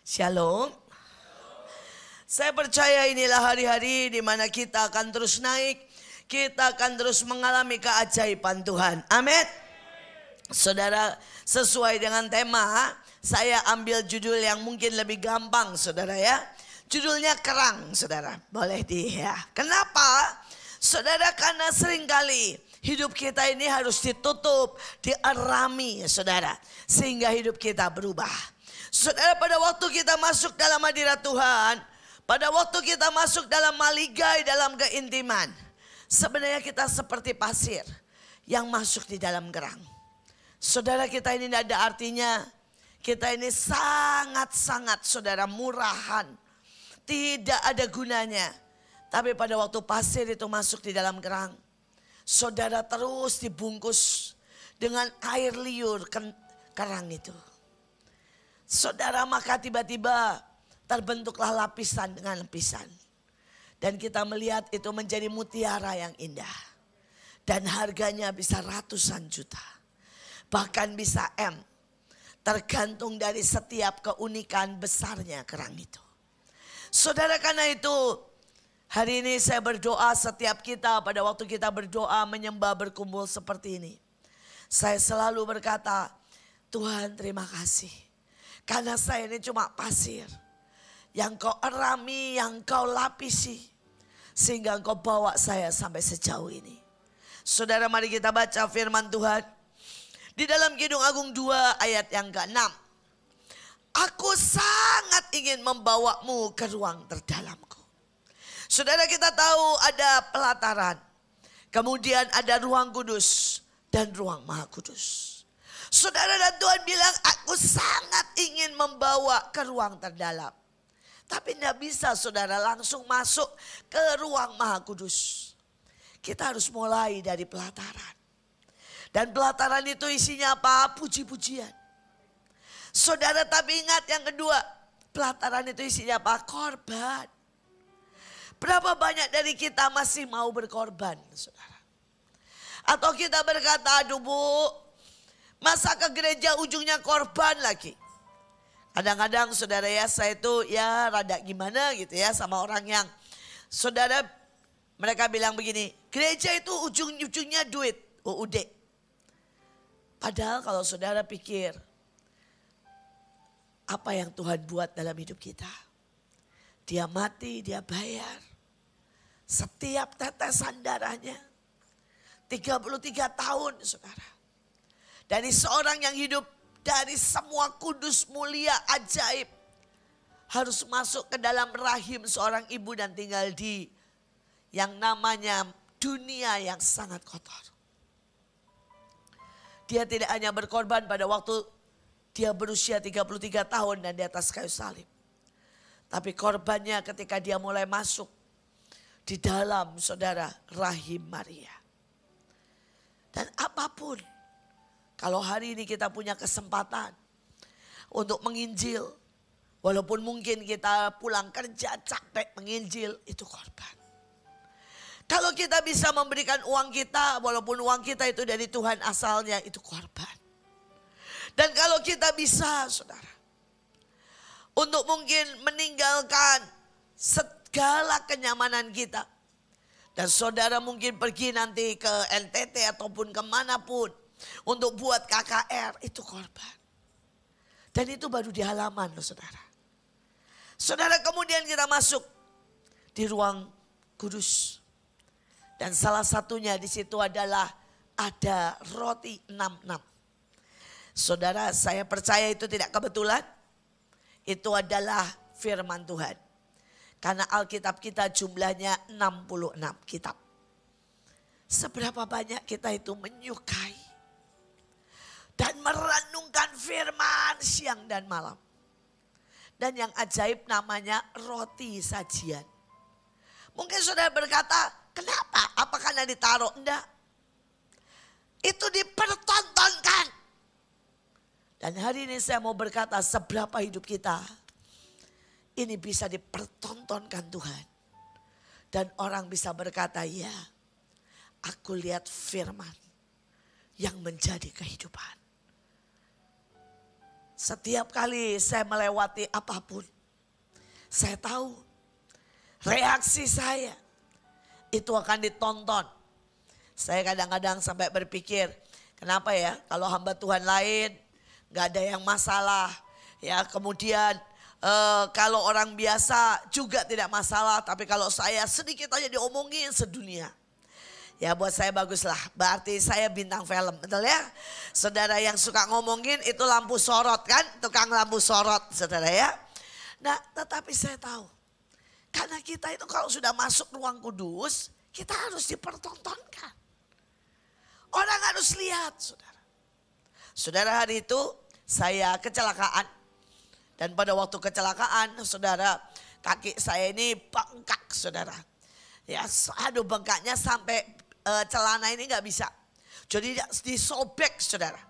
Shalom. Saya percaya inilah hari-hari di mana kita akan terus naik. Kita akan terus mengalami keajaiban Tuhan. Amin. Saudara, sesuai dengan tema, saya ambil judul yang mungkin lebih gampang, saudara ya. Judulnya kerang, saudara. Boleh ya. Kenapa? Saudara, karena seringkali hidup kita ini harus ditutup, dierami, saudara. Sehingga hidup kita berubah. Saudara, pada waktu kita masuk dalam hadirat Tuhan, pada waktu kita masuk dalam maligai, dalam keintiman, sebenarnya kita seperti pasir yang masuk di dalam gerang. Saudara, kita ini tidak ada artinya. Kita ini sangat-sangat, saudara, murahan. Tidak ada gunanya. Tapi pada waktu pasir itu masuk di dalam gerang, saudara terus dibungkus dengan air liur kerang itu. Saudara, maka tiba-tiba terbentuklah lapisan dengan lapisan. Dan kita melihat itu menjadi mutiara yang indah. Dan harganya bisa ratusan juta. Bahkan bisa M. Tergantung dari setiap keunikan besarnya kerang itu. Saudara, karena itu hari ini saya berdoa setiap kita pada waktu kita berdoa menyembah berkumpul seperti ini. Saya selalu berkata, Tuhan terima kasih. Karena saya ini cuma pasir. Yang kau erami, yang kau lapisi. Sehingga engkau bawa saya sampai sejauh ini. Saudara, mari kita baca firman Tuhan. Di dalam Kidung Agung 2 ayat yang ke-6. Aku sangat ingin membawamu ke ruang terdalamku. Saudara, kita tahu ada pelataran. Kemudian ada ruang kudus dan ruang maha kudus. Saudara, dan Tuhan bilang aku sangat ingin membawa ke ruang terdalam. Tapi tidak bisa saudara langsung masuk ke ruang maha kudus. Kita harus mulai dari pelataran. Dan pelataran itu isinya apa? Puji-pujian. Saudara, tapi ingat yang kedua. Pelataran itu isinya apa? Korban. Berapa banyak dari kita masih mau berkorban, saudara? Atau kita berkata, aduh bu, masa ke gereja ujungnya korban lagi? Kadang-kadang saudara ya, saya itu ya rada gimana gitu ya sama orang yang, saudara, mereka bilang begini, gereja itu ujung-ujungnya duit, UUD. Padahal kalau saudara pikir, apa yang Tuhan buat dalam hidup kita? Dia mati, dia bayar. Setiap tetesan darahnya. 33 tahun saudara. Dari seorang yang hidup dari semua kudus, mulia, ajaib. Harus masuk ke dalam rahim seorang ibu dan tinggal di yang namanya dunia yang sangat kotor. Dia tidak hanya berkorban pada waktu dia berusia 33 tahun dan di atas kayu salib. Tapi korbannya ketika dia mulai masuk di dalam saudara rahim Maria. Dan apapun, kalau hari ini kita punya kesempatan untuk menginjil. Walaupun mungkin kita pulang kerja capek menginjil, itu korban. Kalau kita bisa memberikan uang kita, walaupun uang kita itu dari Tuhan asalnya, itu korban. Dan kalau kita bisa, saudara, untuk mungkin meninggalkan segala kenyamanan kita. Dan saudara mungkin pergi nanti ke NTT ataupun kemanapun untuk buat KKR, itu korban. Dan itu baru di halaman loh saudara. Saudara, kemudian kita masuk di ruang kudus. Dan salah satunya di situ adalah ada roti 66. Saudara, saya percaya itu tidak kebetulan. Itu adalah firman Tuhan. Karena Alkitab kita jumlahnya 66 kitab. Seberapa banyak kita itu menyukai dan merenungkan firman siang dan malam. Dan yang ajaib namanya roti sajian. Mungkin saudara berkata, kenapa? Apa karena ditaruh? Enggak. Itu dipertontonkan. Dan hari ini saya mau berkata seberapa hidup kita ini bisa dipertontonkan Tuhan. Dan orang bisa berkata, ya aku lihat firman yang menjadi kehidupan. Setiap kali saya melewati apapun, saya tahu reaksi saya itu akan ditonton. Saya kadang-kadang sampai berpikir, kenapa ya kalau hamba Tuhan lain gak ada yang masalah. Ya kemudian kalau orang biasa juga tidak masalah, tapi kalau saya sedikit aja diomongin sedunia. Ya buat saya baguslah, berarti saya bintang film, betul ya? Saudara yang suka ngomongin itu lampu sorot kan, tukang lampu sorot saudara ya. Nah tetapi saya tahu, karena kita itu kalau sudah masuk ruang kudus, kita harus dipertontonkan. Orang harus lihat saudara. Saudara hari itu saya kecelakaan. Dan pada waktu kecelakaan saudara, kaki saya ini bengkak saudara. Ya aduh bengkaknya sampai celana ini gak bisa. Jadi disobek saudara.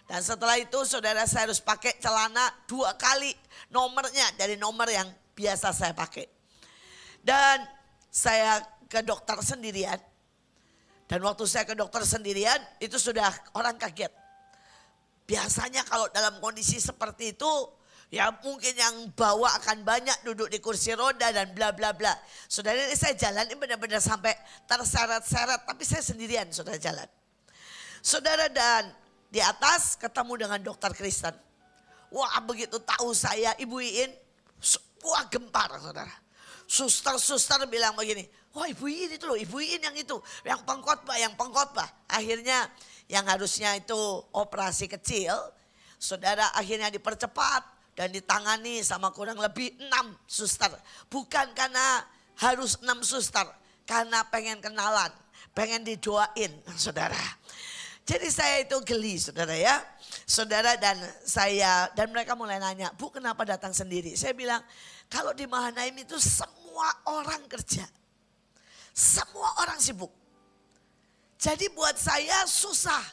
Dan setelah itu saudara saya harus pakai celana 2 kali nomornya dari nomor yang biasa saya pakai. Dan saya ke dokter sendirian. Dan waktu saya ke dokter sendirian itu sudah orang kaget. Biasanya kalau dalam kondisi seperti itu ya mungkin yang bawa akan banyak duduk di kursi roda dan bla bla bla. Saudara ini saya jalan ini benar-benar sampai terseret-seret tapi saya sendirian saudara jalan. Saudara dan di atas ketemu dengan dokter Kristen. Wah begitu tahu saya Ibu Iin, wah gempar saudara. Suster-suster bilang begini, wah Ibu Iin itu loh, Ibu Iin yang itu, yang pengkhotbah. Akhirnya yang harusnya itu operasi kecil, saudara akhirnya dipercepat. Dan ditangani sama kurang lebih 6 suster. Bukan karena harus 6 suster. Karena pengen kenalan. Pengen didoain saudara. Jadi saya itu geli saudara ya. Saudara dan saya dan mereka mulai nanya. Bu kenapa datang sendiri? Saya bilang kalau di Mahanaim itu semua orang kerja. Semua orang sibuk. Jadi buat saya susah.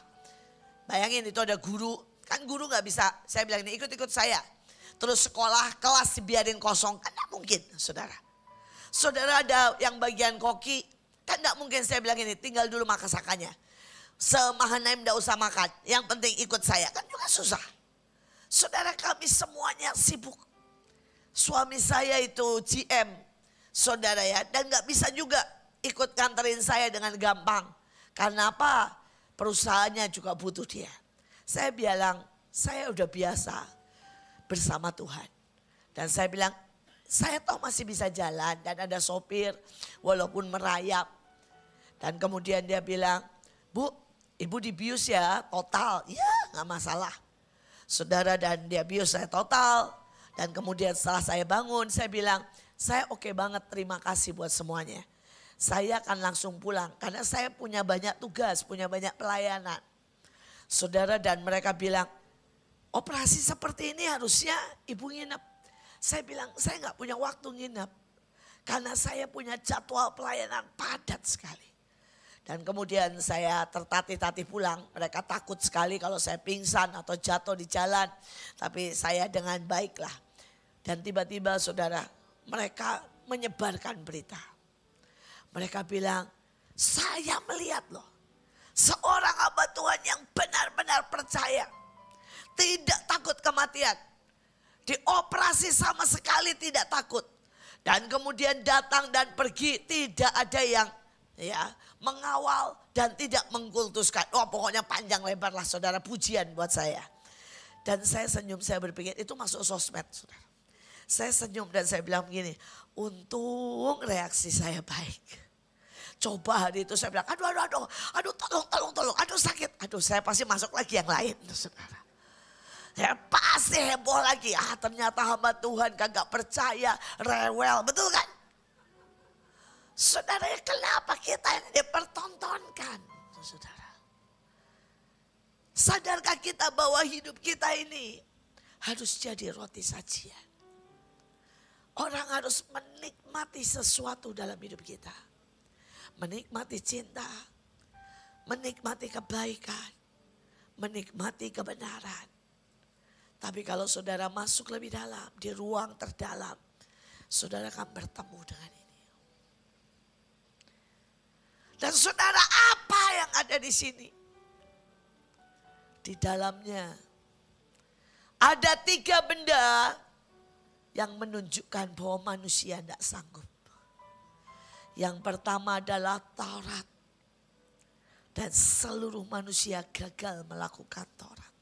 Bayangin itu ada guru. Kan guru gak bisa. Saya bilang ini ikut-ikut saya. Terus sekolah kelas dibiarin kosong. Kan gak mungkin saudara. Saudara ada yang bagian koki. Kan gak mungkin saya bilang ini tinggal dulu makasakanya. Semahanaim gak usah makan. Yang penting ikut saya. Kan juga susah. Saudara kami semuanya sibuk. Suami saya itu GM. Saudara ya. Dan gak bisa juga ikut kanterin saya dengan gampang. Karena apa? Perusahaannya juga butuh dia. Saya bilang saya udah biasa bersama Tuhan. Dan saya bilang, saya tahu masih bisa jalan dan ada sopir walaupun merayap. Dan kemudian dia bilang, Bu, Ibu dibius ya total. Ya gak masalah. Saudara dan dia bius saya total. Dan kemudian setelah saya bangun saya bilang, saya oke banget terima kasih buat semuanya. Saya akan langsung pulang karena saya punya banyak tugas, punya banyak pelayanan. Saudara dan mereka bilang, operasi seperti ini harusnya ibu nginep. Saya bilang saya nggak punya waktu nginep. Karena saya punya jadwal pelayanan padat sekali. Dan kemudian saya tertatih-tatih pulang. Mereka takut sekali kalau saya pingsan atau jatuh di jalan. Tapi saya dengan baik lah. Dan tiba-tiba saudara mereka menyebarkan berita. Mereka bilang saya melihat loh. Seorang hamba Tuhan yang benar-benar percaya. Tidak takut kematian. Dioperasi sama sekali tidak takut. Dan kemudian datang dan pergi. Tidak ada yang ya mengawal dan tidak mengkultuskan. Oh pokoknya panjang lebar lah saudara, pujian buat saya. Dan saya senyum, saya berpikir itu masuk sosmed saudara. Saya senyum dan saya bilang begini, untung reaksi saya baik. Coba hari itu saya bilang aduh tolong, aduh sakit. Aduh saya pasti masuk lagi yang lain saudara. Ya pasti heboh lagi. Ternyata hamba Tuhan kagak percaya, rewel, betul kan? Saudara, kenapa kita yang dipertontonkan? Saudara, sadarkah kita bahwa hidup kita ini harus jadi roti sajian? Orang harus menikmati sesuatu dalam hidup kita. Menikmati cinta, menikmati kebaikan, menikmati kebenaran. Tapi kalau saudara masuk lebih dalam, di ruang terdalam, saudara akan bertemu dengan ini. Dan saudara, apa yang ada di sini? Di dalamnya Ada 3 benda yang menunjukkan bahwa manusia tidak sanggup. Yang pertama adalah Taurat. Dan seluruh manusia gagal melakukan Taurat.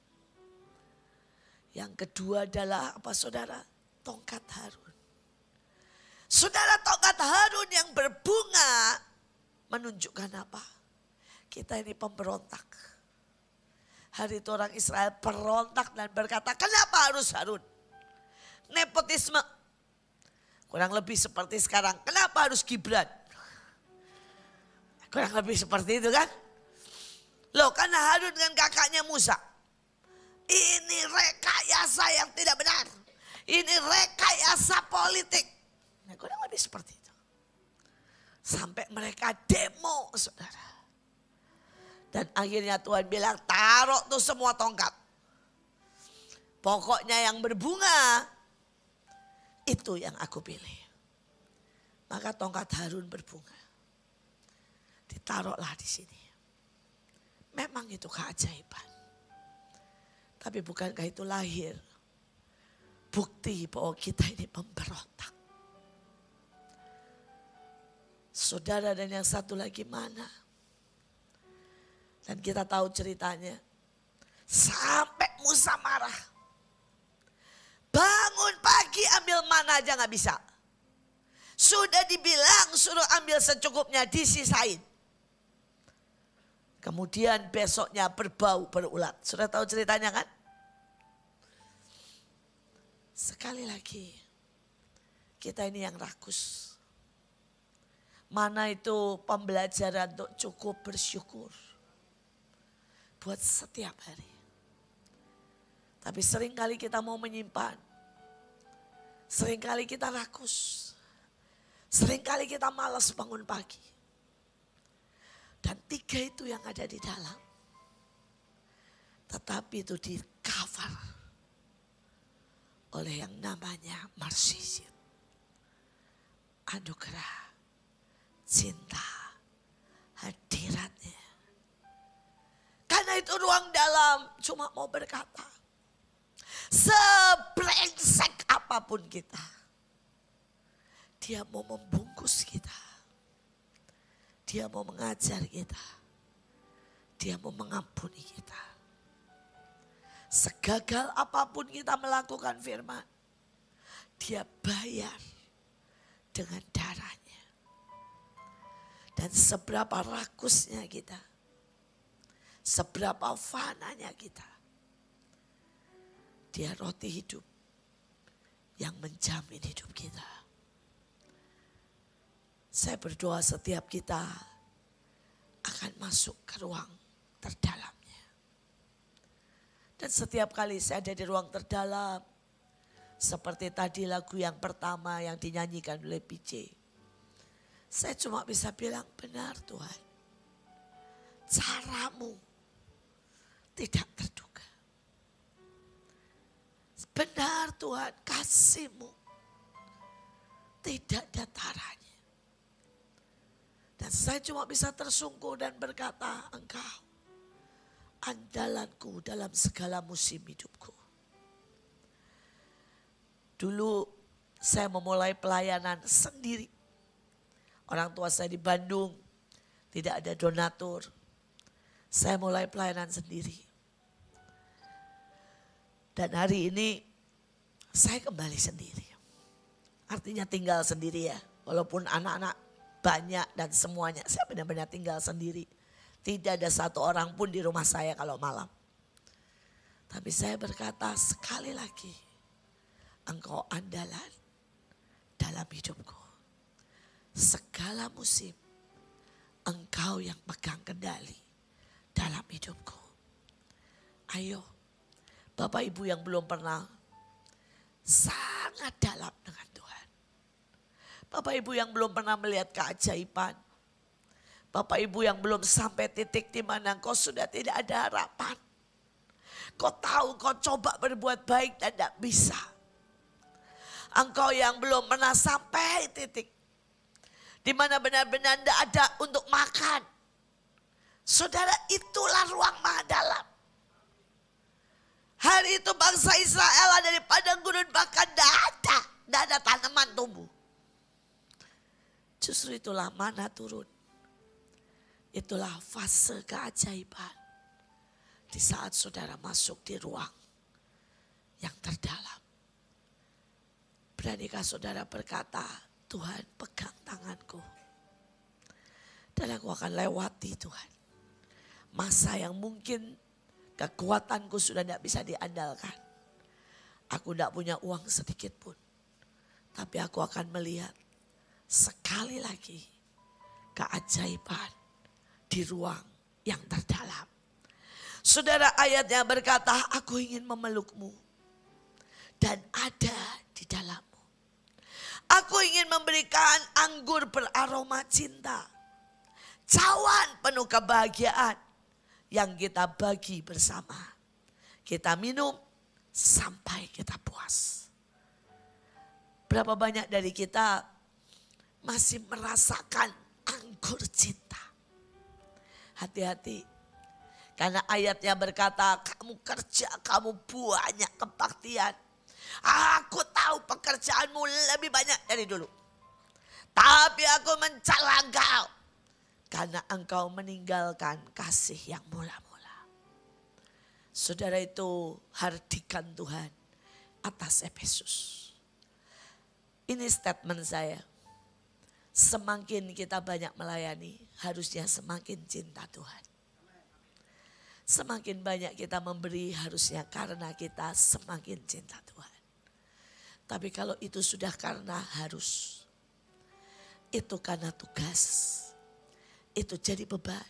Yang kedua adalah apa saudara? Tongkat Harun. Saudara, tongkat Harun yang berbunga menunjukkan apa? Kita ini pemberontak. Hari itu orang Israel berontak dan berkata, kenapa harus Harun? Nepotisme. Kurang lebih seperti sekarang, kenapa harus Gibran? Kurang lebih seperti itu kan? Loh, karena Harun dengan kakaknya Musa. Ini rekayasa yang tidak benar. Ini rekayasa politik. Nah, kurang lebih seperti itu. Sampai mereka demo, saudara. Dan akhirnya Tuhan bilang, taruh tuh semua tongkat. Pokoknya yang berbunga, itu yang aku pilih. Maka tongkat Harun berbunga. Ditaruhlah di sini. Memang itu keajaiban. Tapi bukankah itu lahir bukti bahwa kita ini pemberontak. Saudara, dan yang satu lagi mana? Dan kita tahu ceritanya. Sampai Musa marah. Bangun pagi ambil mana aja gak bisa. Sudah dibilang suruh ambil secukupnya, disisain. Kemudian besoknya berbau berulat. Sudah tahu ceritanya kan? Sekali lagi. Kita ini yang rakus. Mana itu pembelajaran untuk cukup bersyukur. Buat setiap hari. Tapi seringkali kita mau menyimpan. Seringkali kita rakus. Seringkali kita malas bangun pagi. Dan 3 itu yang ada di dalam. Tetapi itu di cover oleh yang namanya mercy seat. Anugerah, cinta, hadiratnya. Karena itu ruang dalam cuma mau berkata. Sebrengsek apapun kita. Dia mau membungkus kita. Dia mau mengajar kita. Dia mau mengampuni kita. Segagal apapun kita melakukan firman. Dia bayar dengan darahnya. Dan seberapa rakusnya kita. Seberapa fananya kita. Dia roti hidup yang menjamin hidup kita. Saya berdoa setiap kita akan masuk ke ruang terdalamnya. Dan setiap kali saya ada di ruang terdalam, seperti tadi lagu yang pertama yang dinyanyikan oleh PJ. Saya cuma bisa bilang, benar Tuhan. Caramu tidak terduga. Benar Tuhan, kasih-Mu tidak ada taranya. Dan saya cuma bisa tersungkur dan berkata, Engkau andalanku dalam segala musim hidupku. Dulu saya memulai pelayanan sendiri. Orang tua saya di Bandung, tidak ada donatur. Saya mulai pelayanan sendiri. Dan hari ini saya kembali sendiri. Artinya tinggal sendiri ya. Walaupun anak-anak banyak dan semuanya. Saya benar-benar tinggal sendiri. Tidak ada satu orang pun di rumah saya kalau malam. Tapi saya berkata sekali lagi. Engkau andalan dalam hidupku. Segala musim. Engkau yang pegang kendali dalam hidupku. Ayo. Bapak Ibu yang belum pernah sangat dalam dengan Tuhan. Bapak Ibu yang belum pernah melihat keajaiban. Bapak Ibu yang belum sampai titik di mana kau sudah tidak ada harapan. Kau tahu kau coba berbuat baik dan tidak bisa. Engkau yang belum pernah sampai titik di mana benar-benar tidak ada untuk makan. Saudara, itulah ruang maha dalam. Hari itu bangsa Israel ada di padang gurun bahkan tidak ada tanaman tumbuh. Justru itulah mana turun. Itulah fase keajaiban. Di saat saudara masuk di ruang yang terdalam. Beranikah saudara berkata, Tuhan pegang tanganku. Dan aku akan lewati Tuhan. Masa yang mungkin kekuatanku sudah tidak bisa diandalkan. Aku tidak punya uang sedikit pun. Tapi aku akan melihat sekali lagi keajaiban di ruang yang terdalam. Saudara, ayatnya berkata, aku ingin memelukmu dan ada di dalammu. Aku ingin memberikan anggur beraroma cinta. Cawan penuh kebahagiaan yang kita bagi bersama. Kita minum sampai kita puas. Berapa banyak dari kita masih merasakan anggur cinta. Hati-hati. Karena ayatnya berkata, kamu kerja, kamu banyak kebaktian. Aku tahu pekerjaanmu lebih banyak dari dulu. Tapi aku mencela engkau. Karena engkau meninggalkan kasih yang mula-mula. Saudara, itu hardikan Tuhan atas Efesus. Ini statement saya. Semakin kita banyak melayani, harusnya semakin cinta Tuhan. Semakin banyak kita memberi harusnya karena kita semakin cinta Tuhan. Tapi kalau itu sudah karena harus, itu karena tugas, itu jadi beban,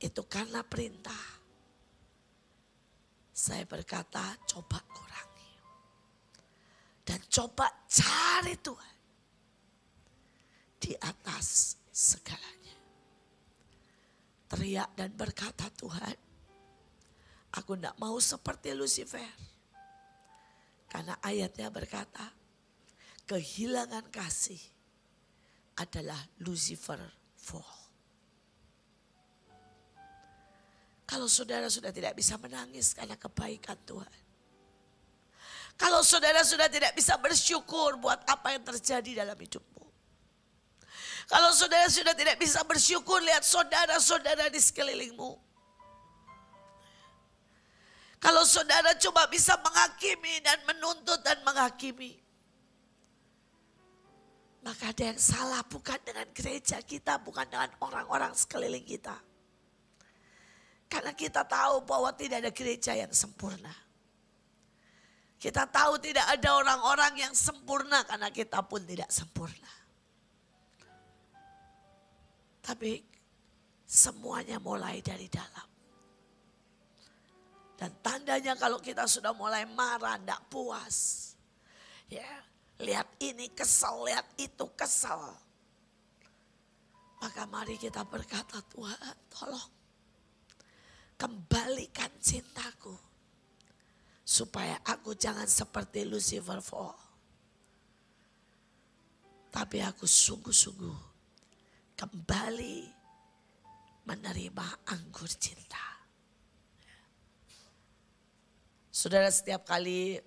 itu karena perintah. Saya berkata coba kurangi. Dan coba cari Tuhan di atas segalanya. Teriak dan berkata, Tuhan, aku tidak mau seperti Lucifer. Karena ayatnya berkata, kehilangan kasih adalah Lucifer fall. Kalau saudara sudah tidak bisa menangis karena kebaikan Tuhan. Kalau saudara sudah tidak bisa bersyukur buat apa yang terjadi dalam hidupmu. Kalau saudara sudah tidak bisa bersyukur lihat saudara-saudara di sekelilingmu. Kalau saudara coba bisa menghakimi dan menuntut dan menghakimi. Maka ada yang salah bukan dengan gereja kita, bukan dengan orang-orang sekeliling kita. Karena kita tahu bahwa tidak ada gereja yang sempurna. Kita tahu tidak ada orang-orang yang sempurna karena kita pun tidak sempurna. Tapi semuanya mulai dari dalam. Dan tandanya kalau kita sudah mulai marah, tidak puas. Ya, lihat ini kesel, lihat itu kesel. Maka mari kita berkata, Tuhan tolong kembalikan cintaku. Supaya aku jangan seperti Lucifer fall. Tapi aku sungguh-sungguh kembali menerima anggur cinta. Saudara, setiap kali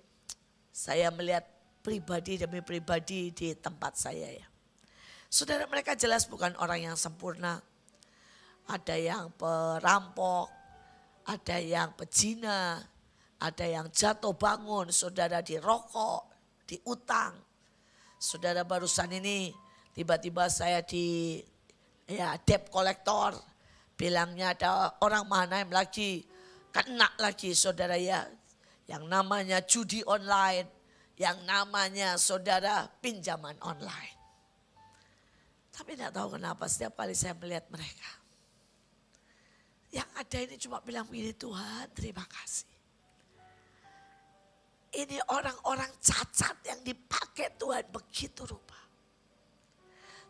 saya melihat pribadi demi pribadi di tempat saya ya. Saudara, mereka jelas bukan orang yang sempurna. Ada yang perampok, ada yang pezina, ada yang jatuh bangun, saudara dirokok, diutang. Saudara, barusan ini tiba-tiba saya di debt collector, bilangnya ada orang Mahanaim lagi, kena lagi saudara ya. Yang namanya judi online, yang namanya saudara pinjaman online. Tapi tidak tahu kenapa setiap kali saya melihat mereka. Yang ada ini cuma bilang begini, Tuhan terima kasih. Ini orang-orang cacat yang dipakai Tuhan begitu rupa.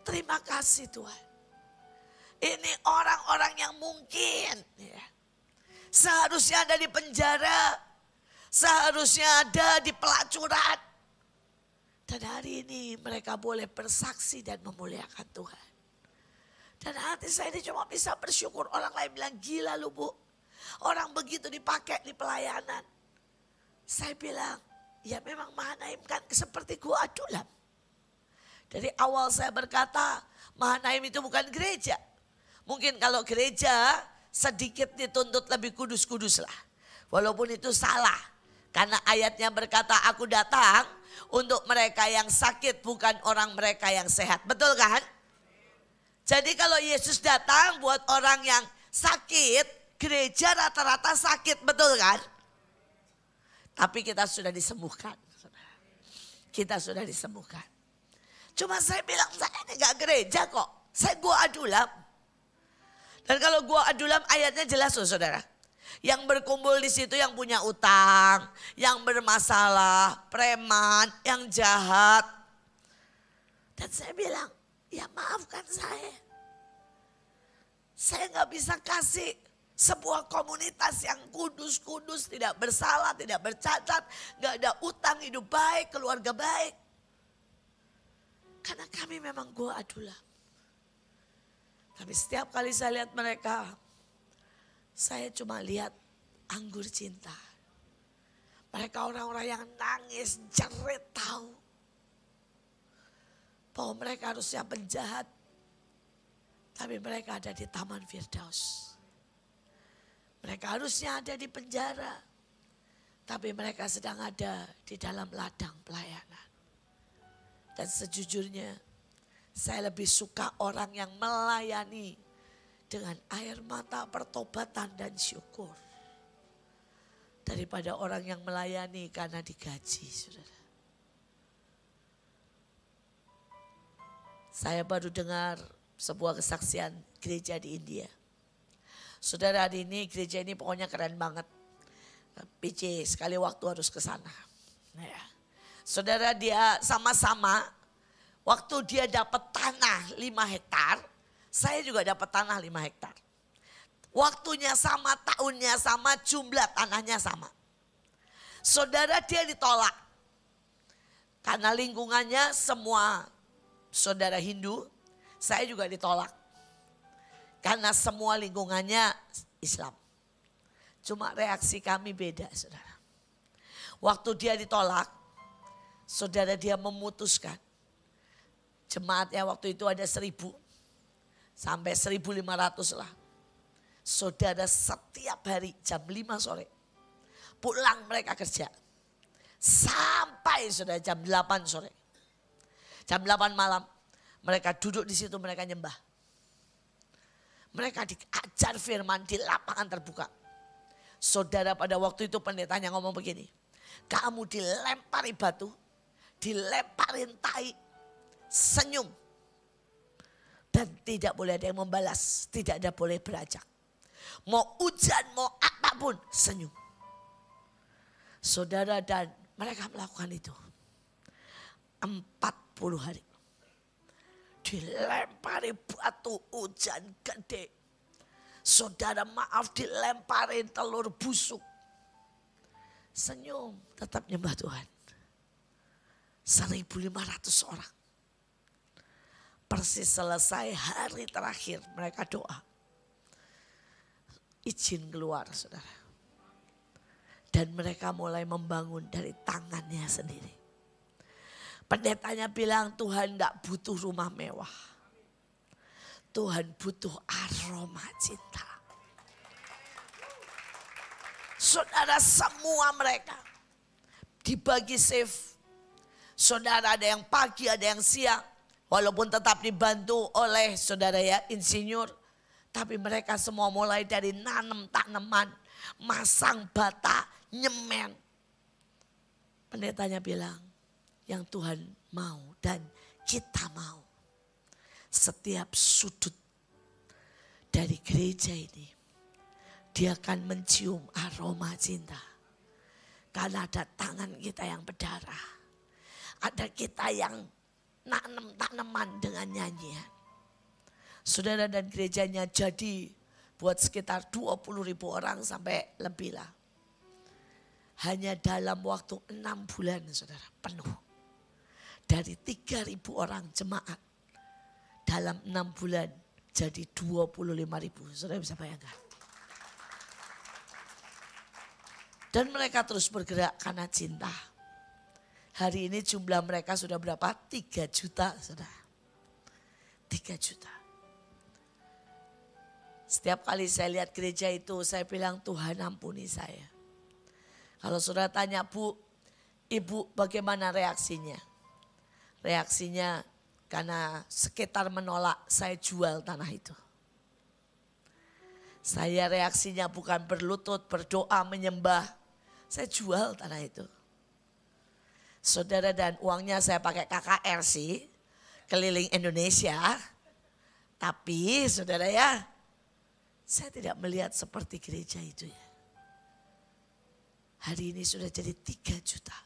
Terima kasih Tuhan. Ini orang-orang yang mungkin ya, seharusnya ada di penjara, seharusnya ada di pelacuran. Dan hari ini mereka boleh bersaksi dan memuliakan Tuhan. Dan hati saya ini cuma bisa bersyukur. Orang lain bilang gila lu bu. Orang begitu dipakai di pelayanan. Saya bilang, ya memang Mahanaim kan seperti Gua Adulam. Dari awal saya berkata, Mahanaim itu bukan gereja. Mungkin kalau gereja sedikit dituntut lebih kudus-kudus lah. Walaupun itu salah. Karena ayatnya berkata, aku datang untuk mereka yang sakit, bukan orang mereka yang sehat. Betul kan? Jadi kalau Yesus datang buat orang yang sakit, gereja rata-rata sakit, betul kan? Tapi kita sudah disembuhkan. Kita sudah disembuhkan. Cuma saya bilang, saya ini gak gereja kok. Saya Gua Adulam. Dan kalau Gua Adulam ayatnya jelas loh saudara. Yang berkumpul di situ yang punya utang, yang bermasalah, preman, yang jahat. Dan saya bilang, ya maafkan saya. Saya gak bisa kasih sebuah komunitas yang kudus-kudus, tidak bersalah, tidak bercacat, gak ada utang, hidup baik, keluarga baik. Karena kami memang Gua Adulam. Tapi setiap kali saya lihat mereka, saya cuma lihat anggur cinta. Mereka orang-orang yang nangis, jerit tahu bahwa mereka harusnya penjahat. Tapi mereka ada di Taman Firdaus. Mereka harusnya ada di penjara. Tapi mereka sedang ada di dalam ladang pelayanan. Dan sejujurnya saya lebih suka orang yang melayani dengan air mata pertobatan dan syukur. Daripada orang yang melayani karena digaji, saudara. Saya baru dengar sebuah kesaksian gereja di India. Saudara, hari ini gereja ini pokoknya keren banget. PC sekali waktu harus ke sana. Ya. Saudara, dia sama-sama waktu dia dapat tanah 5 hektar, saya juga dapat tanah 5 hektar. Waktunya sama, tahunnya sama, jumlah tanahnya sama. Saudara, dia ditolak. Karena lingkungannya semua saudara Hindu, saya juga ditolak. Karena semua lingkungannya Islam. Cuma reaksi kami beda, saudara. Waktu dia ditolak, saudara, dia memutuskan. Jemaatnya waktu itu ada 1.000 sampai 1.500 lah. Saudara, setiap hari jam 5 sore pulang mereka kerja. Sampai sudah jam 8 sore. Jam 8 malam mereka duduk di situ, mereka nyembah. Mereka diajar firman di lapangan terbuka. Saudara, pada waktu itu pendetanya ngomong begini. Kamu dilempari batu, dilemparin tai, senyum. Dan tidak boleh ada yang membalas, tidak ada boleh beranjak. Mau hujan, mau apapun, senyum. Saudara, dan mereka melakukan itu 40 hari. Dilempari batu, hujan gede. Saudara, maaf, dilemparin telur busuk. Senyum, tetap nyembah Tuhan. 1.500 orang. Persis selesai hari terakhir mereka doa. Izin keluar, saudara. Dan mereka mulai membangun dari tangannya sendiri. Pendetanya bilang, Tuhan tidak butuh rumah mewah. Tuhan butuh aroma cinta. Saudara, semua mereka dibagi shift. Saudara, ada yang pagi, ada yang siang. Walaupun tetap dibantu oleh saudara ya, insinyur. Tapi mereka semua mulai dari nanam tanaman, masang bata, nyemen. Pendetanya bilang, yang Tuhan mau dan kita mau. Setiap sudut dari gereja ini, dia akan mencium aroma cinta. Karena ada tangan kita yang berdarah. Ada kita yang nanam tanaman dengan nyanyian. Saudara, dan gerejanya jadi buat sekitar 20.000 orang sampai lebih lah. Hanya dalam waktu 6 bulan, saudara, penuh. Dari 3.000 orang jemaat. Dalam 6 bulan jadi 25.000. Saudara bisa bayangkan. Dan mereka terus bergerak karena cinta. Hari ini jumlah mereka sudah berapa? 3 juta, saudara. 3 juta. Setiap kali saya lihat gereja itu, saya bilang Tuhan ampuni saya. Kalau saudara tanya, Bu, Ibu bagaimana reaksinya? Reaksinya karena sekitar menolak, saya jual tanah itu. Saya reaksinya bukan berlutut, berdoa, menyembah. Saya jual tanah itu. Saudara, dan uangnya saya pakai KKR sih, keliling Indonesia. Tapi saudara ya, saya tidak melihat seperti gereja itu ya. Hari ini sudah jadi 3 juta.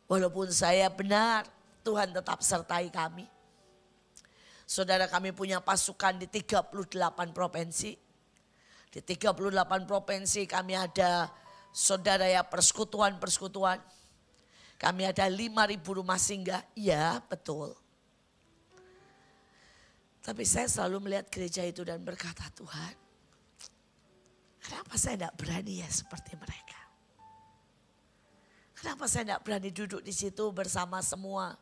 Walaupun saya benar, Tuhan tetap sertai kami. Saudara, kami punya pasukan di 38 provinsi. Di 38 provinsi kami ada, saudara ya, persekutuan-persekutuan. Kami ada 5.000 rumah singgah, iya betul. Tapi saya selalu melihat gereja itu dan berkata, Tuhan, kenapa saya tidak berani ya seperti mereka? Kenapa saya tidak berani duduk di situ bersama semua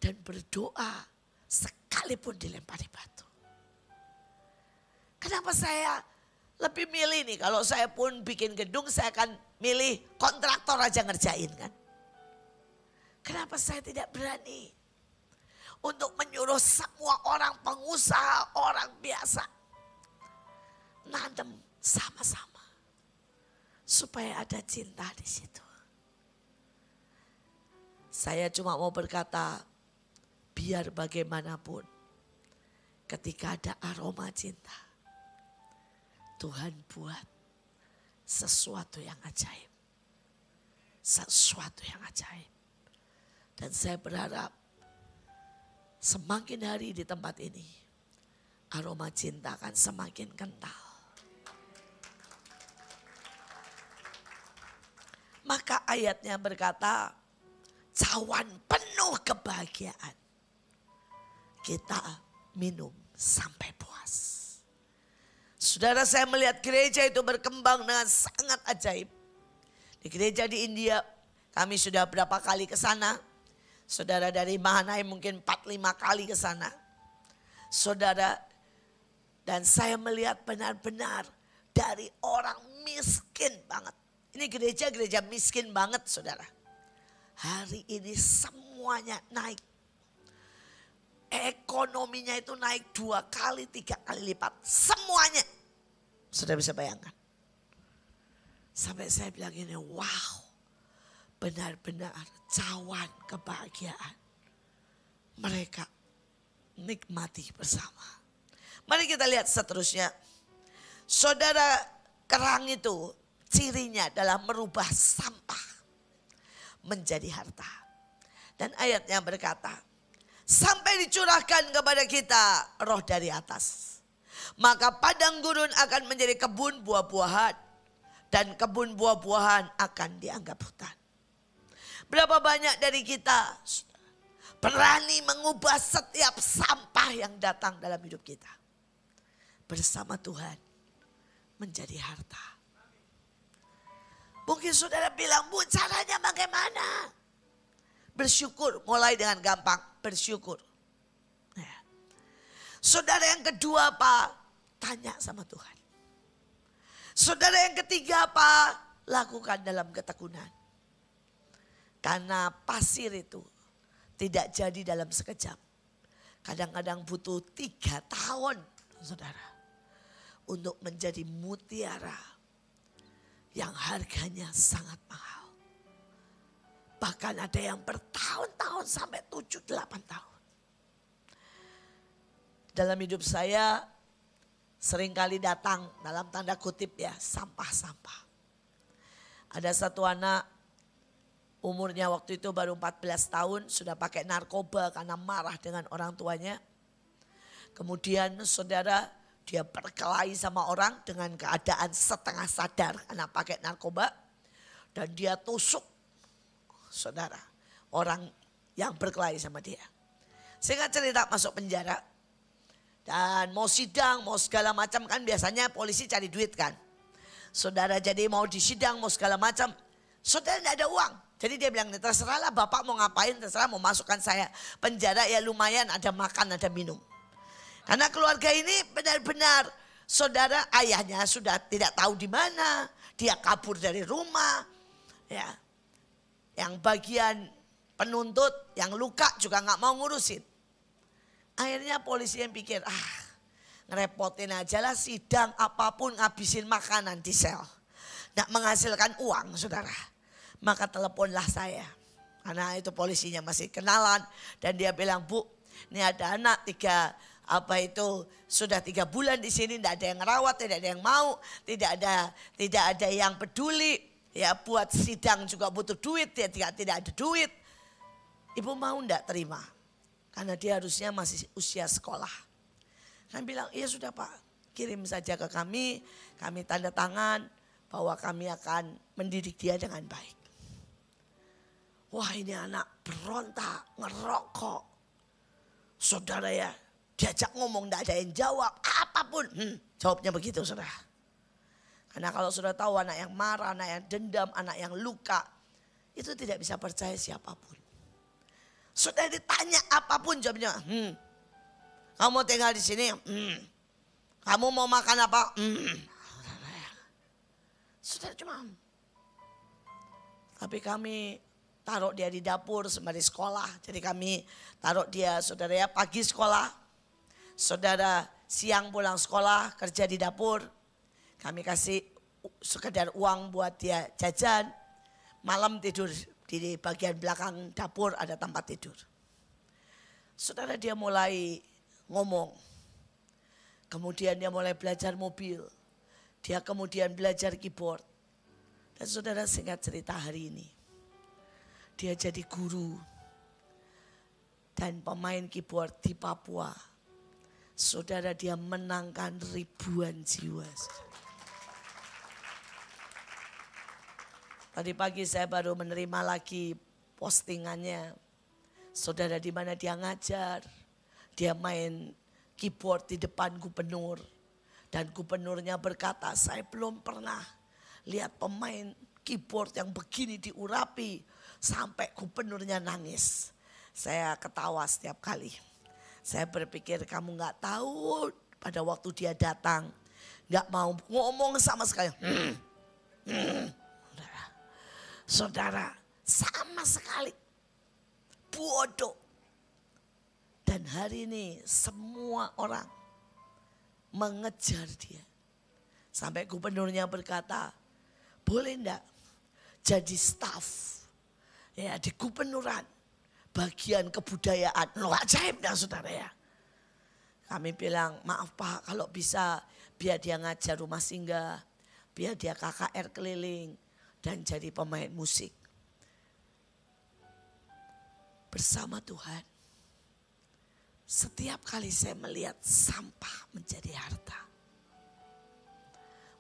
dan berdoa sekalipun dilempari batu? Kenapa saya lebih milih nih, kalau saya pun bikin gedung saya akan milih kontraktor aja ngerjain kan? Kenapa saya tidak berani untuk menyuruh semua orang pengusaha, orang biasa nanam sama-sama supaya ada cinta di situ? Saya cuma mau berkata, biar bagaimanapun ketika ada aroma cinta, Tuhan buat sesuatu yang ajaib. Sesuatu yang ajaib. Dan saya berharap semakin hari di tempat ini, aroma cinta akan semakin kental. Maka ayatnya berkata, cawan penuh kebahagiaan. Kita minum sampai puas. Saudara, saya melihat gereja itu berkembang dengan sangat ajaib. Di gereja di India, kami sudah berapa kali ke sana. Saudara, dari Mahanaim mungkin 4-5 kali ke sana. Saudara, dan saya melihat benar-benar dari orang miskin banget. Ini gereja-gereja miskin banget, saudara. Hari ini semuanya naik. Ekonominya itu naik 2 kali, 3 kali lipat. Semuanya. Sudah bisa bayangkan. Sampai saya bilang ini, wow. Benar-benar cawan kebahagiaan. Mereka nikmati bersama. Mari kita lihat seterusnya. Saudara, kerang itu cirinya adalah merubah sampah menjadi harta. Dan ayatnya berkata, sampai dicurahkan kepada kita roh dari atas. Maka padang gurun akan menjadi kebun buah-buahan. Dan kebun buah-buahan akan dianggap hutan. Berapa banyak dari kita berani mengubah setiap sampah yang datang dalam hidup kita. Bersama Tuhan menjadi harta. Mungkin saudara bilang, Bu, caranya bagaimana? Bersyukur, mulai dengan gampang, bersyukur. Ya. Saudara, yang kedua apa? Tanya sama Tuhan. Saudara, yang ketiga apa? Lakukan dalam ketekunan. Karena pasir itu tidak jadi dalam sekejap. Kadang-kadang butuh 3 tahun, saudara. Untuk menjadi mutiara yang harganya sangat mahal. Bahkan ada yang bertahun-tahun sampai 7-8 tahun. Dalam hidup saya seringkali datang dalam tanda kutip ya, sampah-sampah. Ada satu anak, umurnya waktu itu baru 14 tahun, sudah pakai narkoba karena marah dengan orang tuanya. Kemudian saudara, dia berkelahi sama orang dengan keadaan setengah sadar karena pakai narkoba. Dan dia tusuk, saudara, orang yang berkelahi sama dia. Singkat cerita, masuk penjara. Dan mau sidang, mau segala macam kan biasanya polisi cari duit kan. Saudara jadi mau disidang, mau segala macam. Saudara tidak ada uang. Jadi dia bilang, terserahlah bapak mau ngapain, terserah mau masukkan saya penjara ya lumayan ada makan, ada minum. Karena keluarga ini benar-benar saudara ayahnya sudah tidak tahu di mana. Dia kabur dari rumah. Ya, yang bagian penuntut, yang luka juga nggak mau ngurusin. Akhirnya polisi yang pikir, ngerepotin aja lah sidang apapun ngabisin makanan di sel. Nggak menghasilkan uang saudara. Maka teleponlah saya. Karena itu polisinya masih kenalan. Dan dia bilang, Bu ini ada anak sudah 3 bulan di sini. Tidak ada yang ngerawat, tidak ada yang mau. Tidak ada yang peduli. Ya buat sidang juga butuh duit, dia tidak ada duit. Ibu mau enggak terima? Karena dia harusnya masih usia sekolah. Saya bilang, iya sudah Pak, kirim saja ke kami tanda tangan bahwa kami akan mendidik dia dengan baik. Wah ini anak berontak, ngerokok. Saudara ya, diajak ngomong enggak ada yang jawab, apapun. Jawabnya begitu saudara. Karena kalau sudah tahu anak yang marah, anak yang dendam, anak yang luka, itu tidak bisa percaya siapapun. Sudah ditanya apapun jawabnya, kamu mau tinggal di sini, kamu mau makan apa, Sudah cuma. Tapi kami taruh dia di dapur sembari sekolah. Jadi kami taruh dia saudara ya pagi sekolah, saudara siang pulang sekolah kerja di dapur. Kami kasih sekedar uang buat dia jajan, malam tidur di bagian belakang dapur ada tempat tidur. Saudara dia mulai ngomong, kemudian dia mulai belajar mobil, dia kemudian belajar keyboard. Dan saudara singkat cerita hari ini, dia jadi guru dan pemain keyboard di Papua. Saudara dia menangkan ribuan jiwa. Tadi pagi saya baru menerima lagi postingannya. Saudara di mana dia ngajar. Dia main keyboard di depan gubernur. Dan gubernurnya berkata, saya belum pernah lihat pemain keyboard yang begini diurapi. Sampai gubernurnya nangis. Saya ketawa setiap kali. Saya berpikir kamu gak tahu pada waktu dia datang. Gak mau ngomong sama sekali. Saudara sama sekali bodoh. Dan hari ini semua orang mengejar dia. Sampai gubernurnya berkata, boleh enggak jadi staf ya di gubernuran bagian kebudayaan. Loh ajaib dah saudara ya. Kami bilang maaf Pak kalau bisa biar dia ngajar rumah singgah, biar dia KKR keliling. Dan jadi pemain musik. Bersama Tuhan. Setiap kali saya melihat sampah menjadi harta.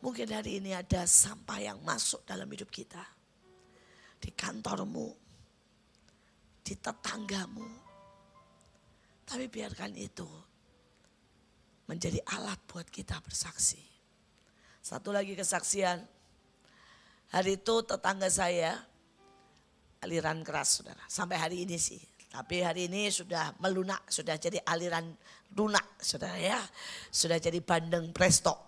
Mungkin hari ini ada sampah yang masuk dalam hidup kita. Di kantormu. Di tetanggamu. Tapi biarkan itu menjadi alat buat kita bersaksi. Satu lagi kesaksian. Hari itu tetangga saya aliran keras saudara. Sampai hari ini sih. Tapi hari ini sudah melunak. Sudah jadi aliran lunak saudara ya. Sudah jadi bandeng presto.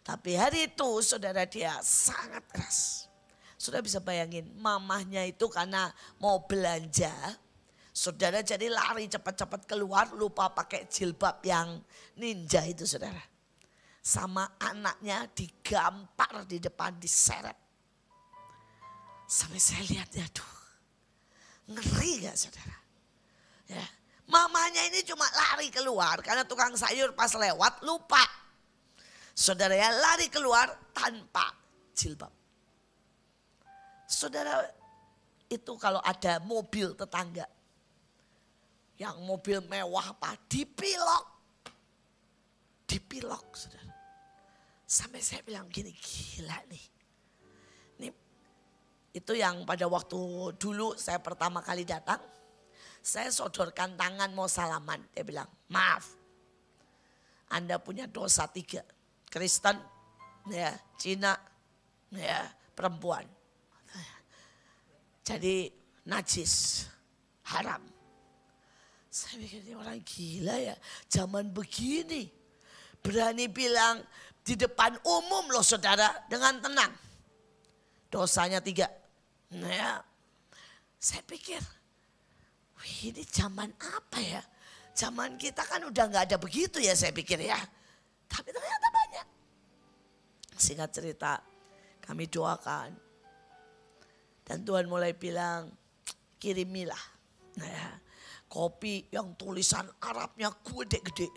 Tapi hari itu saudara dia sangat keras. Sudah bisa bayangin mamahnya itu karena mau belanja. Saudara jadi lari cepat-cepat keluar lupa pakai jilbab yang ninja itu saudara. Sama anaknya digampar di depan diseret. Sampai saya lihat aduh ngeri gak saudara. Ya, mamanya ini cuma lari keluar karena tukang sayur pas lewat lupa. Saudara ya lari keluar tanpa jilbab. Saudara itu kalau ada mobil tetangga. Yang mobil mewah apa dipilok. Dipilok saudara. Sampai saya bilang gini, gila nih. Itu yang pada waktu dulu saya pertama kali datang. Saya sodorkan tangan mau salaman. Dia bilang, maaf. Anda punya dosa 3. Kristen, ya, Cina, ya, perempuan. Jadi najis, haram. Saya pikir ini orang gila ya, zaman begini. Berani bilang di depan umum loh saudara, dengan tenang. Dosanya 3. Nah ya, saya pikir, wih ini zaman apa ya? Zaman kita kan udah gak ada begitu ya saya pikir ya. Tapi ternyata banyak. Singkat cerita, kami doakan. Dan Tuhan mulai bilang, kirimilah. Nah ya, kopi yang tulisan Arabnya gede-gede.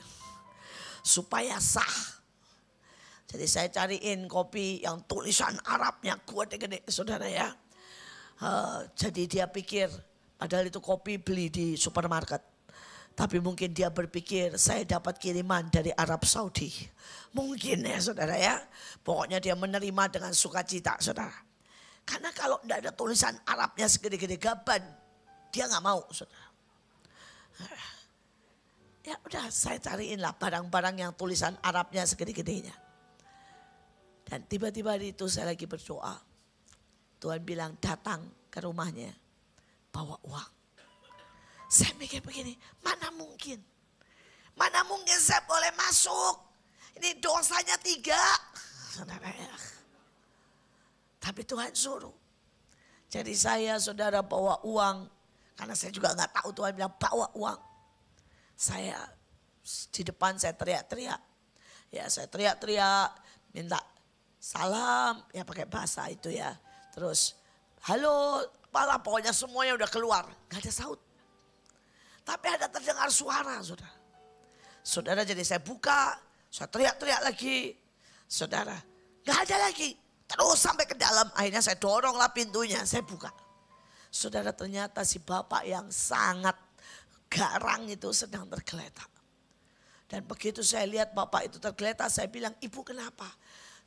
Supaya sah. Jadi saya cariin kopi yang tulisan Arabnya gede-gede saudara ya. Jadi dia pikir, padahal itu kopi beli di supermarket. Tapi mungkin dia berpikir saya dapat kiriman dari Arab Saudi. Mungkin ya saudara ya. Pokoknya dia menerima dengan sukacita saudara. Karena kalau tidak ada tulisan Arabnya segede-gede gaban, dia nggak mau, saudara. Ya udah, saya cariin lah barang-barang yang tulisan Arabnya segede-gedenya. Dan tiba-tiba itu saya lagi berdoa. Tuhan bilang datang ke rumahnya, bawa uang. Saya mikir begini, mana mungkin saya boleh masuk? Ini dosanya 3, saudara ya. Tapi Tuhan suruh. Jadi saya saudara bawa uang. Karena saya juga gak tahu Tuhan bilang bawa uang. Saya di depan saya teriak-teriak. Ya saya teriak-teriak minta salam. Ya pakai bahasa itu ya. Terus halo apalah pokoknya semuanya udah keluar. Gak ada saut. Tapi ada terdengar suara saudara. Saudara jadi saya buka. Saya teriak-teriak lagi. Saudara gak ada lagi. Terus sampai ke dalam, akhirnya saya doronglah pintunya, saya buka. Saudara ternyata si bapak yang sangat garang itu sedang tergeletak. Dan begitu saya lihat bapak itu tergeletak, saya bilang, ibu kenapa?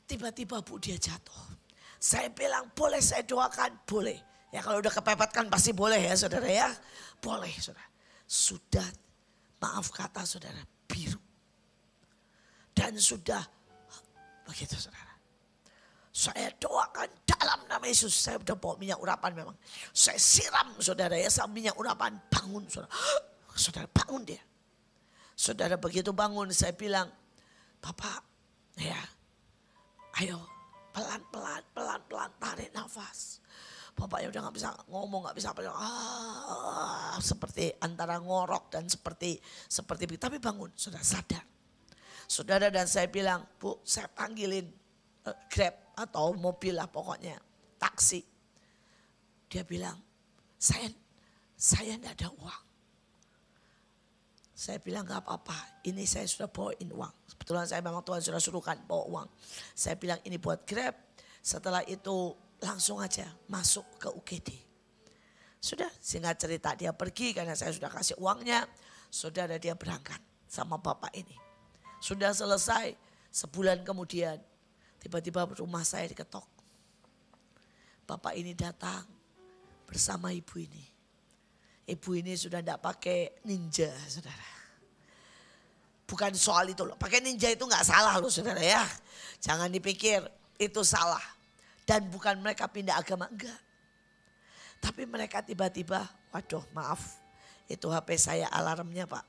Tiba-tiba bu dia jatuh. Saya bilang, boleh saya doakan? Boleh. Ya kalau udah kepepet kan pasti boleh ya saudara ya. Boleh saudara. Sudah, maaf kata saudara, biru. Dan sudah, begitu saudara. Saya doakan dalam nama Yesus. Saya udah bawa minyak urapan memang. Saya siram saudara ya sama minyak urapan. Bangun saudara. Saudara bangun dia. Saudara begitu bangun saya bilang. Bapak ya. Ayo pelan-pelan tarik nafas. Bapaknya udah gak bisa ngomong. Gak bisa apa. Seperti antara ngorok dan seperti tapi bangun. Saudara sadar. Saudara dan saya bilang. Bu saya panggilin Grab. Atau mobil lah pokoknya, taksi. Dia bilang, saya enggak ada uang. Saya bilang gak apa-apa, ini saya sudah bawain uang. Kebetulan saya memang Tuhan sudah suruhkan bawa uang. Saya bilang ini buat Grab, setelah itu langsung aja masuk ke UGD. Sudah singkat cerita dia pergi karena saya sudah kasih uangnya. Saudara dia berangkat sama bapak ini. Sudah selesai, sebulan kemudian. Tiba-tiba rumah saya diketok. Bapak ini datang bersama ibu ini. Ibu ini sudah tidak pakai ninja saudara. Bukan soal itu loh. Pakai ninja itu gak salah loh saudara ya. Jangan dipikir itu salah. Dan bukan mereka pindah agama, enggak. Tapi mereka tiba-tiba, waduh maaf. Itu HP saya alarmnya pak.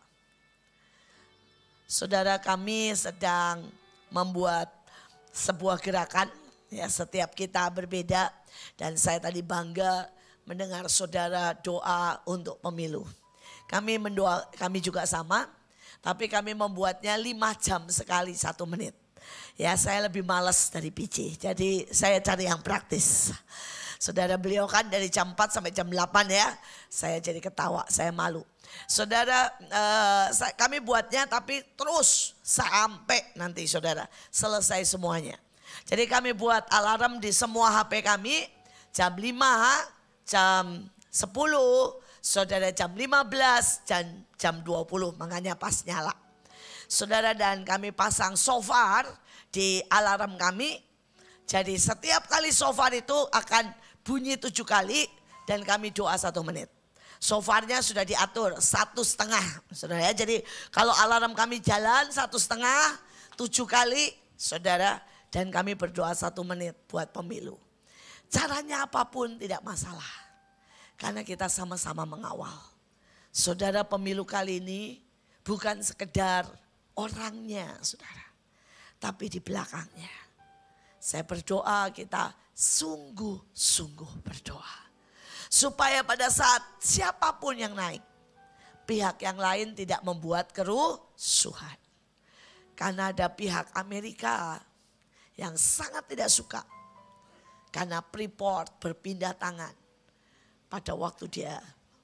Saudara kami sedang membuat sebuah gerakan ya setiap kita berbeda dan saya tadi bangga mendengar saudara doa untuk pemilu. Kami juga sama tapi kami membuatnya 5 jam sekali 1 menit. Ya saya lebih malas dari PJ jadi saya cari yang praktis. Saudara beliau kan dari jam 4 sampai jam 8 ya. Saya jadi ketawa, saya malu. Saudara kami buatnya tapi terus sampai nanti saudara selesai semuanya. Jadi kami buat alarm di semua HP kami jam 5, jam 10, saudara jam 15 dan jam 20 makanya pas nyala. Saudara dan kami pasang shofar di alarm kami. Jadi setiap kali shofar itu akan bunyi 7 kali dan kami doa 1 menit. Shofarnya sudah diatur 1,5 saudara ya. Jadi kalau alarm kami jalan 1,5 7 kali saudara Dan kami berdoa 1 menit buat pemilu. Caranya apapun tidak masalah. Karena kita sama-sama mengawal. Saudara, pemilu kali ini bukan sekedar orangnya saudara. Tapi di belakangnya. Saya berdoa kita sungguh-sungguh berdoa. Supaya pada saat siapapun yang naik. Pihak yang lain tidak membuat kerusuhan. Karena ada pihak Amerika yang sangat tidak suka. Karena Freeport berpindah tangan pada waktu dia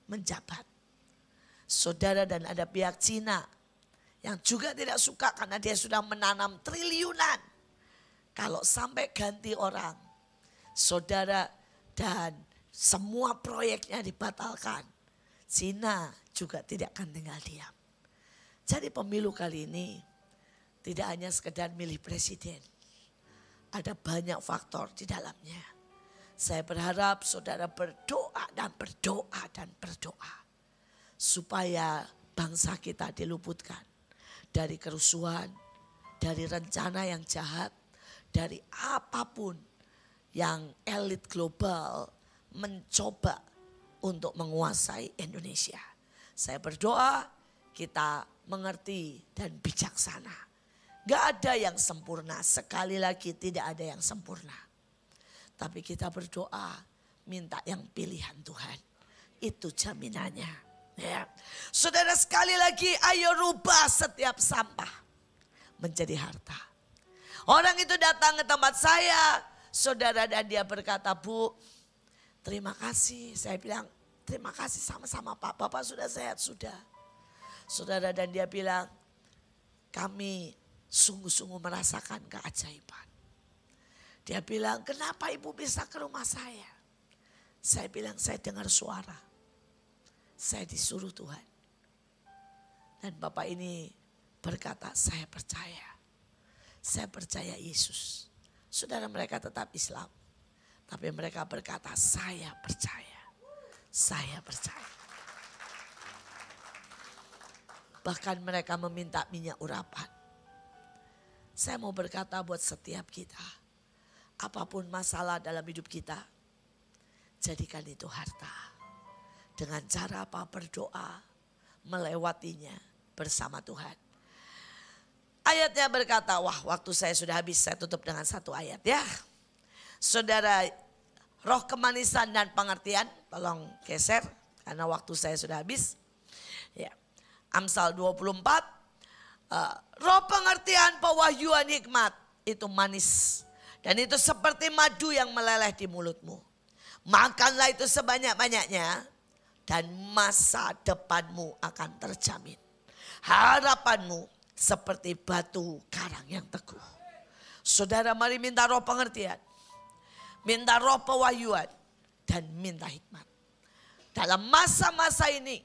menjabat. Saudara, dan ada pihak Cina yang juga tidak suka karena dia sudah menanam triliunan. Kalau sampai ganti orang, saudara, dan semua proyeknya dibatalkan. Cina juga tidak akan tinggal diam. Jadi pemilu kali ini tidak hanya sekedar milih presiden. Ada banyak faktor di dalamnya. Saya berharap saudara berdoa dan berdoa dan berdoa. Supaya bangsa kita diluputkan dari kerusuhan, dari rencana yang jahat, dari apapun yang elit global mencoba untuk menguasai Indonesia. Saya berdoa kita mengerti dan bijaksana. Gak ada yang sempurna, sekali lagi tidak ada yang sempurna. Tapi kita berdoa minta yang pilihan Tuhan. Itu jaminannya. Ya. Saudara, sekali lagi ayo rubah setiap sampah menjadi harta. Orang itu datang ke tempat saya, saudara, dan dia berkata, Bu, terima kasih. Saya bilang, terima kasih sama-sama Pak, Bapak sudah sehat, sudah. Saudara, dan dia bilang, kami sungguh-sungguh merasakan keajaiban. Dia bilang, kenapa Ibu bisa ke rumah saya? Saya bilang, saya dengar suara. Saya disuruh Tuhan. Dan Bapak ini berkata, saya percaya. Saya percaya Yesus. Saudara, mereka tetap Islam. Tapi mereka berkata, saya percaya. Saya percaya. Bahkan mereka meminta minyak urapan. Saya mau berkata buat setiap kita. Apapun masalah dalam hidup kita. Jadikan itu harta. Dengan cara apa? Berdoa. Melewatinya bersama Tuhan. Ayatnya berkata, wah waktu saya sudah habis. Saya tutup dengan 1 ayat ya. Saudara, roh kemanisan dan pengertian, tolong geser karena waktu saya sudah habis. Ya. Amsal 24, roh pengertian, pewahyuan, hikmat itu manis. Dan itu seperti madu yang meleleh di mulutmu. Makanlah itu sebanyak-banyaknya dan masa depanmu akan terjamin. Harapanmu seperti batu karang yang teguh. Saudara, mari minta roh pengertian. Minta roh pewahyuan dan minta hikmat. Dalam masa-masa ini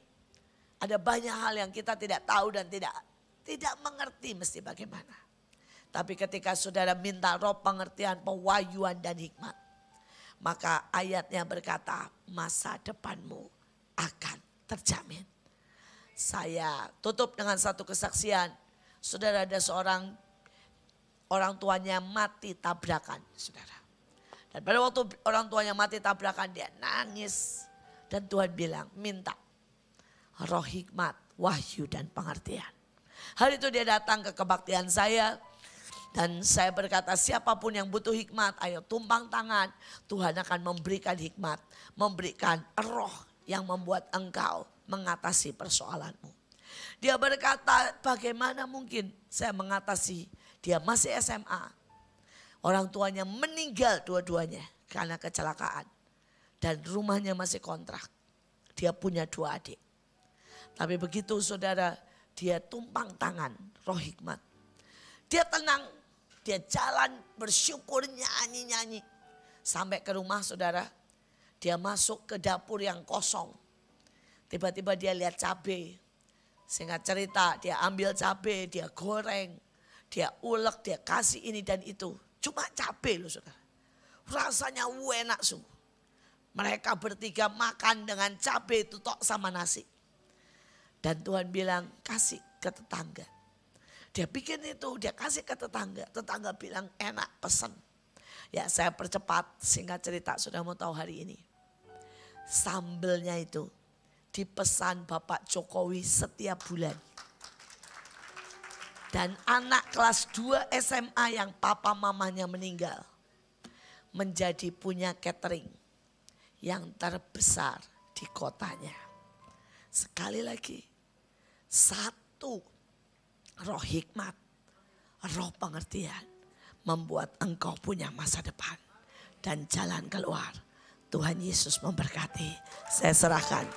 ada banyak hal yang kita tidak tahu dan tidak mengerti mesti bagaimana. Tapi ketika saudara minta roh pengertian, pewahyuan dan hikmat, maka ayatnya berkata masa depanmu akan terjamin. Saya tutup dengan satu kesaksian. Saudara, ada seorang orang tuanya mati tabrakan, saudara. Dan pada waktu orang tuanya mati tabrakan, dia nangis. Dan Tuhan bilang, minta roh hikmat, wahyu dan pengertian. Hari itu dia datang ke kebaktian saya. Dan saya berkata, siapapun yang butuh hikmat, ayo tumpang tangan. Tuhan akan memberikan hikmat, memberikan roh yang membuat engkau mengatasi persoalanmu. Dia berkata, bagaimana mungkin saya mengatasi, dia masih SMA. Orang tuanya meninggal dua-duanya karena kecelakaan. Dan rumahnya masih kontrak. Dia punya 2 adik. Tapi begitu saudara, dia tumpang tangan roh hikmat. Dia tenang, dia jalan bersyukur nyanyi-nyanyi. Sampai ke rumah saudara, dia masuk ke dapur yang kosong. Tiba-tiba dia lihat cabai. Singkat cerita, dia ambil cabai, dia goreng. Dia ulek, dia kasih ini dan itu. Cuma cabai loh saudara. Rasanya enak sungguh. Mereka bertiga makan dengan cabai itu tok sama nasi. Dan Tuhan bilang kasih ke tetangga. Dia bikin itu, dia kasih ke tetangga. Tetangga bilang enak, pesen. Ya saya percepat, singkat cerita, sudah mau tahu hari ini. Sambelnya itu dipesan Bapak Jokowi setiap bulan. Dan anak kelas 2 SMA yang papa mamanya meninggal menjadi punya catering yang terbesar di kotanya. Sekali lagi, satu, roh hikmat, roh pengertian membuat engkau punya masa depan dan jalan keluar. Tuhan Yesus memberkati. Saya serahkan.